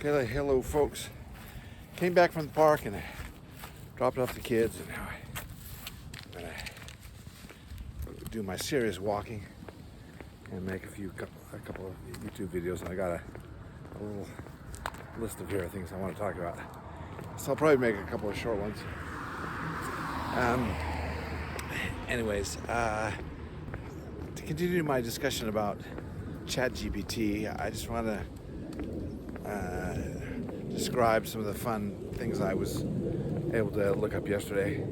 Okay, hello folks. Came back from the park and I dropped off the kids, and now I'm gonna do my serious walking and make a couple of YouTube videos. And I got a little list of things I want to talk about. So I'll probably make a couple of short ones. Anyways, to continue my discussion about ChatGPT, I just want to describe some of the fun things I was able to look up yesterday.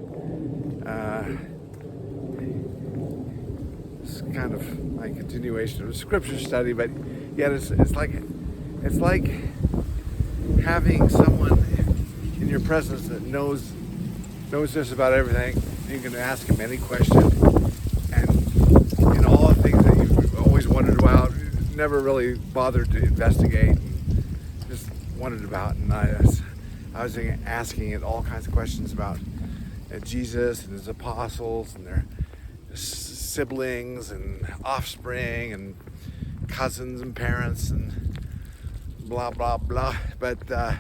It's kind of my continuation of a scripture study, but yet it's like having someone in your presence that knows just about everything. You can ask him any question, and all the things that you've always wondered about, never really bothered to investigate, and just wondered about. And I was asking it all kinds of questions about Jesus and his apostles and their siblings and offspring and cousins and parents and blah blah blah. But I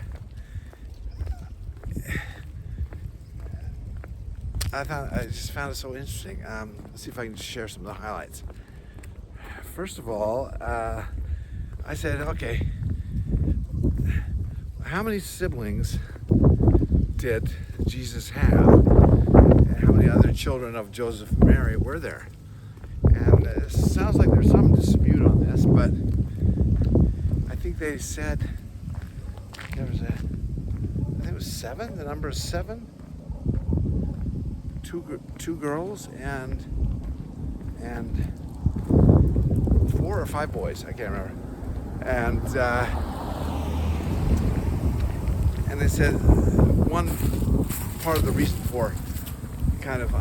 just found it so interesting. Let's see if I can just share some of the highlights. First of all, I said, okay, how many siblings did Jesus have? And how many other children of Joseph and Mary were there? And it sounds like there's some dispute on this, but I think they said there was I think it was 7, the number is 7. Two girls and 4 or 5 boys, I can't remember. And they said one part of the reason for kind of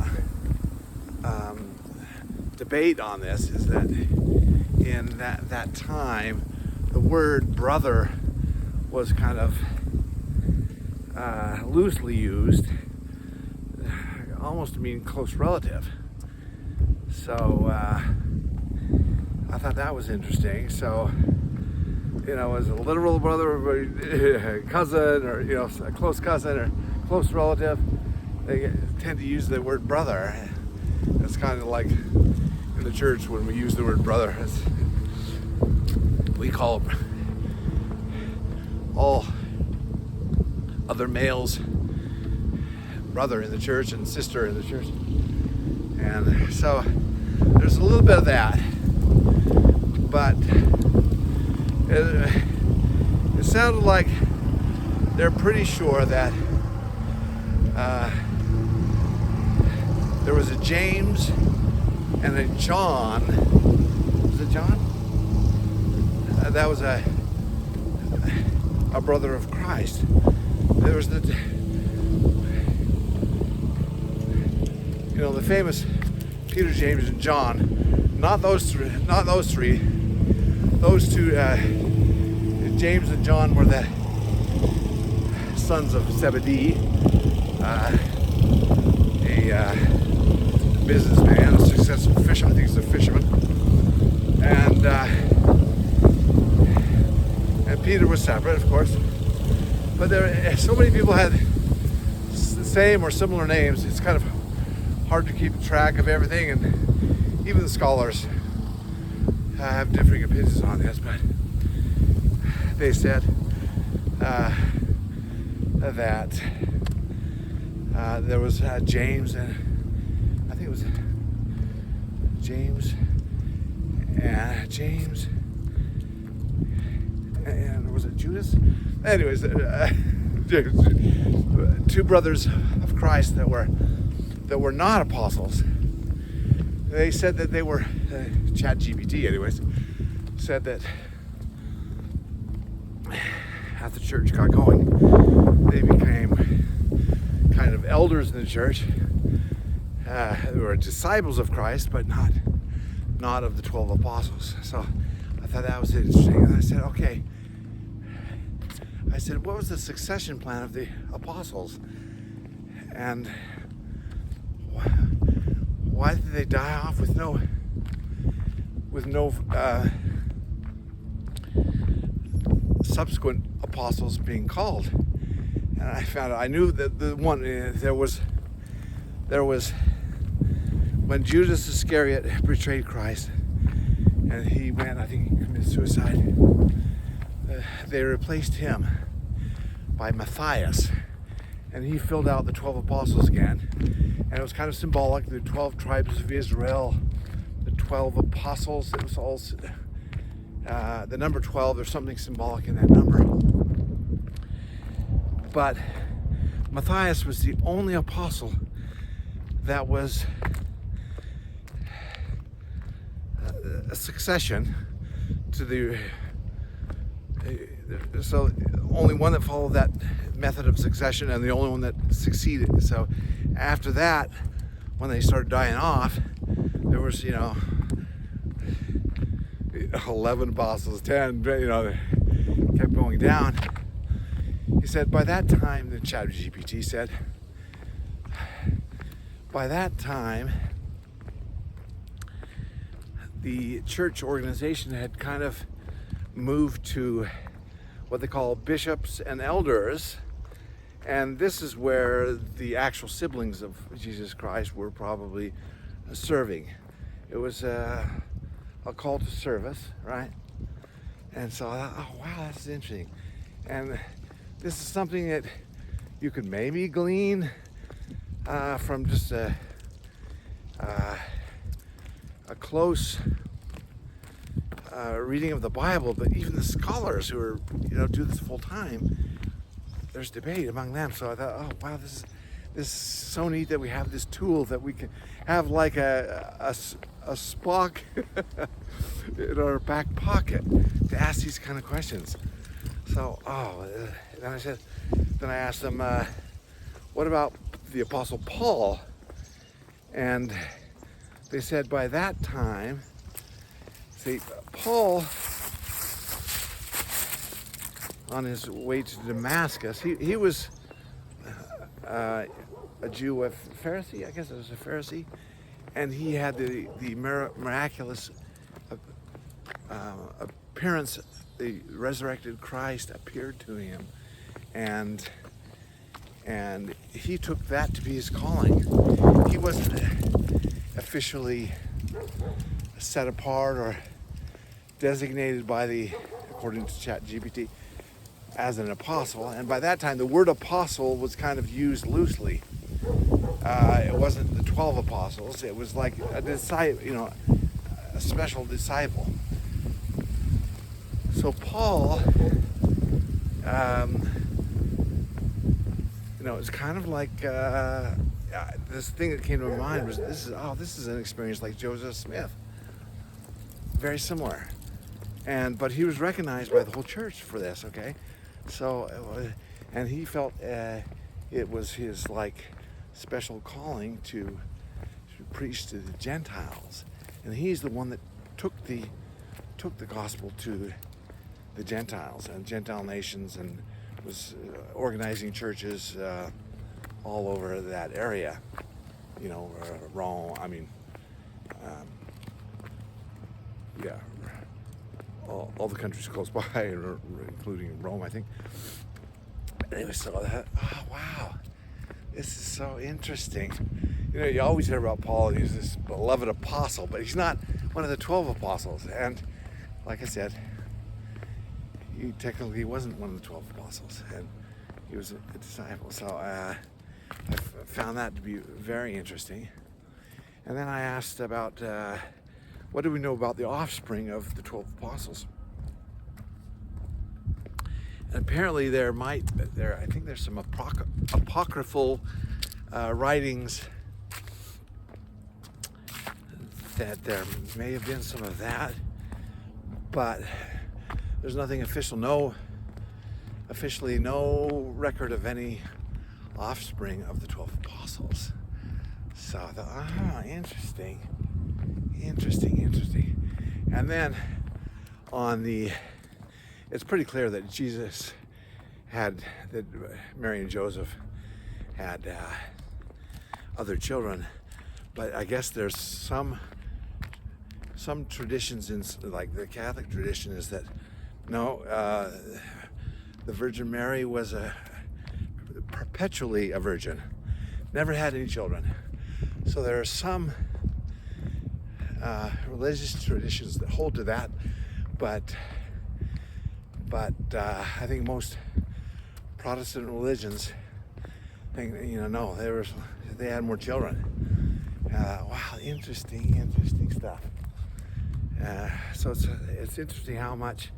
debate on this is that in that time the word brother was kind of loosely used, almost to mean close relative. So I thought that was interesting. So as a literal brother or cousin, or a close cousin or close relative, they tend to use the word brother. It's kind of like in the church when we use the word brother, we call all other males brother in the church and sister in the church. And so there's a little bit of that, but it sounded like they're pretty sure that there was a James and a John. Was it John? That was a brother of Christ. There was the famous Peter, James, and John. Not those three. Those two, James and John, were the sons of Zebedee, a businessman, a successful fisherman. I think he's a fisherman. And Peter was separate, of course. But so many people had the same or similar names. It's kind of hard to keep track of everything, and even the scholars have differing opinions on this, but they said that there was James, and I think it was James and was it Judas? Anyways, two brothers of Christ that were not apostles. They said that they were, ChatGPT anyways, said that after the church got going, they became kind of elders in the church. They were disciples of Christ, but not of the 12 apostles. So I thought that was interesting. And I said, okay. I said, what was the succession plan of the apostles? And why did they die off with no subsequent apostles being called. And I knew that the one, there was when Judas Iscariot betrayed Christ and he went, I think he committed suicide, they replaced him by Matthias, and he filled out the 12 apostles again. And it was kind of symbolic, the 12 tribes of Israel, the 12 apostles. It was all the number 12. There's something symbolic in that number. But Matthias was the only apostle that was a succession to the so only one that followed that method of succession, and the only one that succeeded. So after that, when they started dying off, there was 11 apostles, 10, kept going down. He said by that time, the ChatGPT said, by that time the church organization had kind of moved to what they call bishops and elders, and this is where the actual siblings of Jesus Christ were probably serving. It was a call to service, right? And so I thought, oh wow, that's interesting. And this is something that you could maybe glean from just a close reading of the Bible, but even the scholars who are do this full time, there's debate among them. So I thought, oh wow, this is so neat that we have this tool that we can have like a Spock in our back pocket to ask these kind of questions. So then I asked them, what about the Apostle Paul? And they said by that time, see, Paul, on his way to Damascus, he was a Jew, a Pharisee, I guess it was a Pharisee, and he had the miraculous appearance. The resurrected Christ appeared to him, and he took that to be his calling. He wasn't officially set apart or designated according to ChatGPT, as an apostle. And by that time, the word apostle was kind of used loosely. It wasn't the 12 apostles. It was like a disciple, a special disciple. So Paul, it's kind of like this thing that came to my mind was this is an experience like Joseph Smith, very similar, but he was recognized by the whole church for this. Okay, so and he felt it was his like special calling to preach to the Gentiles, and he's the one that took the gospel to the Gentiles and Gentile nations, and was organizing churches all over that area, Rome, all the countries close by, including Rome, I think. Anyway, so that, oh wow, this is so interesting. You always hear about Paul, and he's this beloved apostle, but he's not one of the 12 apostles. And like I said, he technically wasn't one of the 12 apostles, and he was a disciple. So I found that to be very interesting. And then I asked about what do we know about the offspring of the 12 apostles? And apparently I think there's some apocryphal writings that there may have been some of that, but there's nothing official, officially no record of any offspring of the 12 apostles. So I thought, interesting. And then it's pretty clear that that Mary and Joseph had other children, but I guess there's some traditions in, like the Catholic tradition, is that no, the Virgin Mary was perpetually a virgin, never had any children. So there are some religious traditions that hold to that, but I think most Protestant religions think, no, they had more children. Wow, interesting stuff. So it's interesting how much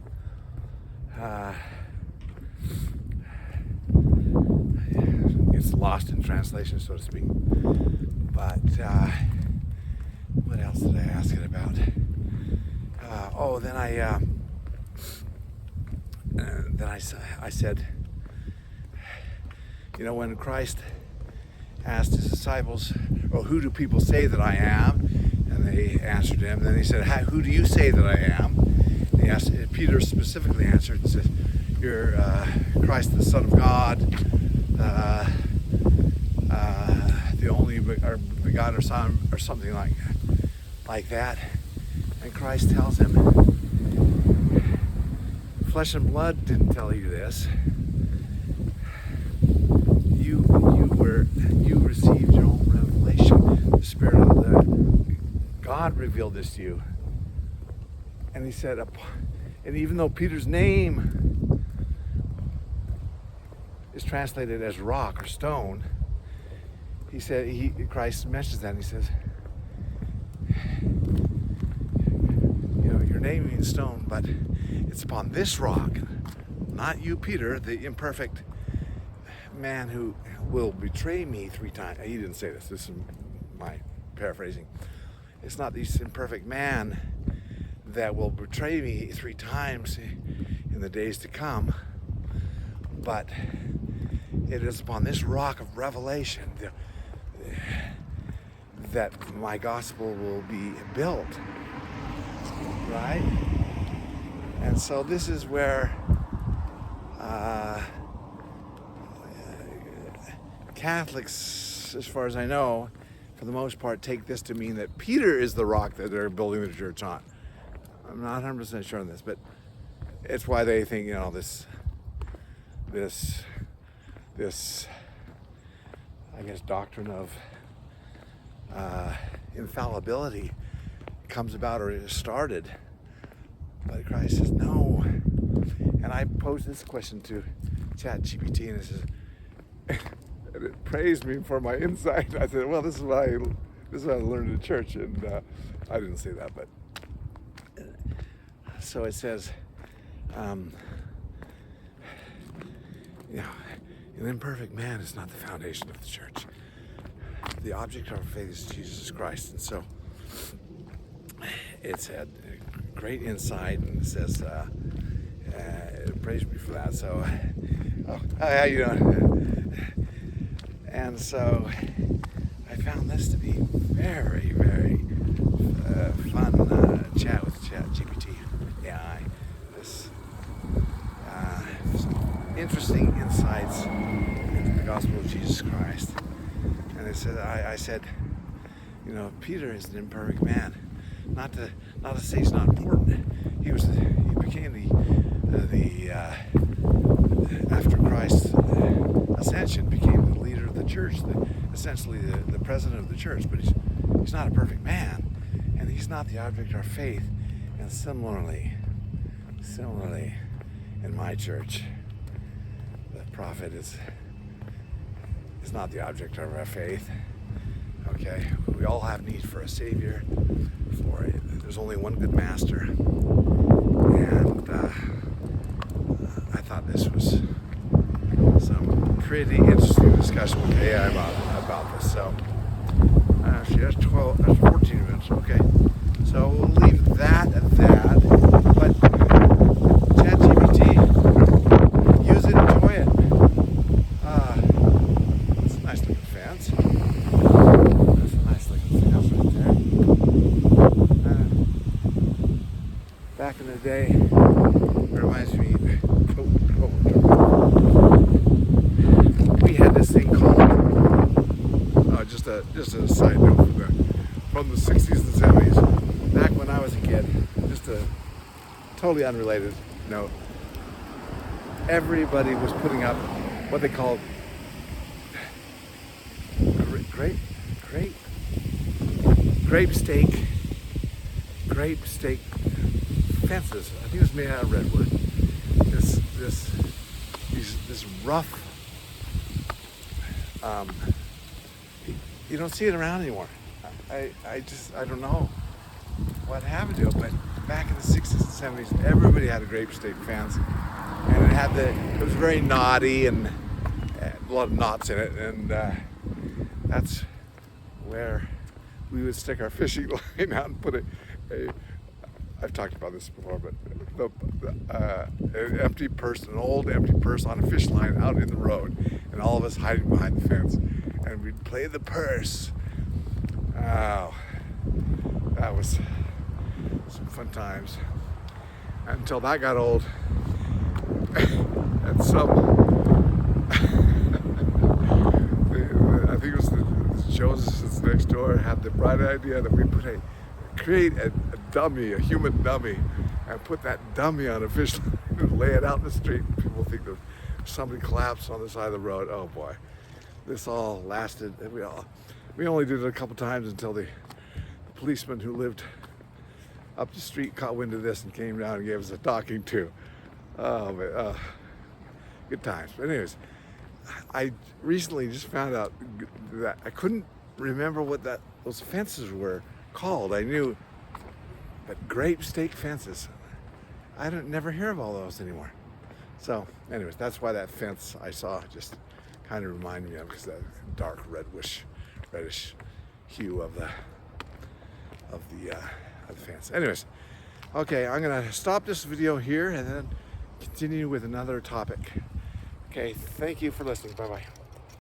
gets lost in translation, so to speak. But what else did I ask it about? Then I said, when Christ asked his disciples, "Well, who do people say that I am?" and they answered him. Then he said, "Who do you say that I am?" And he asked, Peter specifically answered and said, "You're Christ, the Son of God, the only begotten or Son," or something like that. And Christ tells him, "Flesh and blood didn't tell you this. You received your own revelation. The Spirit of God revealed this to you." And he said, and even though Peter's name is translated as rock or stone, he said, Christ mentions that, and he says, your name means stone, but it's upon this rock, not you, Peter, the imperfect man who will betray me 3 times. He didn't say this. This is my paraphrasing. It's not this imperfect man that will betray me 3 times in the days to come, but it is upon this rock of revelation that my gospel will be built, right? And so this is where Catholics, as far as I know, for the most part, take this to mean that Peter is the rock that they're building the church on. I'm not 100% sure on this, but it's why they think, this I guess doctrine of infallibility comes about or is started. But Christ says no. And I posed this question to ChatGPT, and it says, and it praised me for my insight. I said, well, this is what I learned in church, and I didn't say that, but so it says, an imperfect man is not the foundation of the church. The object of our faith is Jesus Christ. And so it's had great insight, and it says, it praised me for that. So, how you doing? And so I found this to be very, very fun chat with ChatGPT AI. Some interesting insights into the gospel of Jesus Christ. And it said, I said, Peter is an imperfect man. Not to say he's not important. He became the after Christ's ascension, became the leader of the church, essentially the president of the church. But he's not a perfect man, and he's not the object of our faith. And similarly, in my church, the prophet is not the object of our faith. Okay, we all have need for a savior. There's only one good master, and I thought this was some pretty interesting discussion with AI about this. So that's 14 minutes. Okay, so we'll leave that at that. But ChatGPT, use it, enjoy it. It's a nice looking fence. That's a nice looking fence right there. Back in the day, it reminds me. We had this thing called just a side note from the 60s and 70s. Back when I was a kid, just a totally unrelated note. everybody was putting up what they called grape stake fences. I think it was made out of redwood. This rough. You don't see it around anymore. I don't know what happened to it, but back in the 60s and 70s, everybody had a grape stake fence, and it was very knotty and a lot of knots in it, and that's where we would stick our fishing line out and put I've talked about this before, but an old empty purse on a fish line out in the road, and all of us hiding behind the fence, and we'd play the purse. Oh, that was some fun times. Until that got old, and I think it was the Josephs next door had the bright idea that we create a dummy, a human dummy, and put that dummy on a fish line and lay it out in the street. People think that somebody collapsed on the side of the road. Oh boy, this all lasted. We only did it a couple times until the policeman who lived up the street caught wind of this and came down and gave us a talking to. Good times. But anyways, I recently just found out that I couldn't remember what those fences were called. I knew, but grape stake fences, I never hear of all those anymore. So anyways, that's why that fence I saw just kind of reminded me of, because that dark reddish hue of the fence. Anyways, okay, I'm gonna stop this video here and then continue with another topic. Okay, thank you for listening. Bye bye.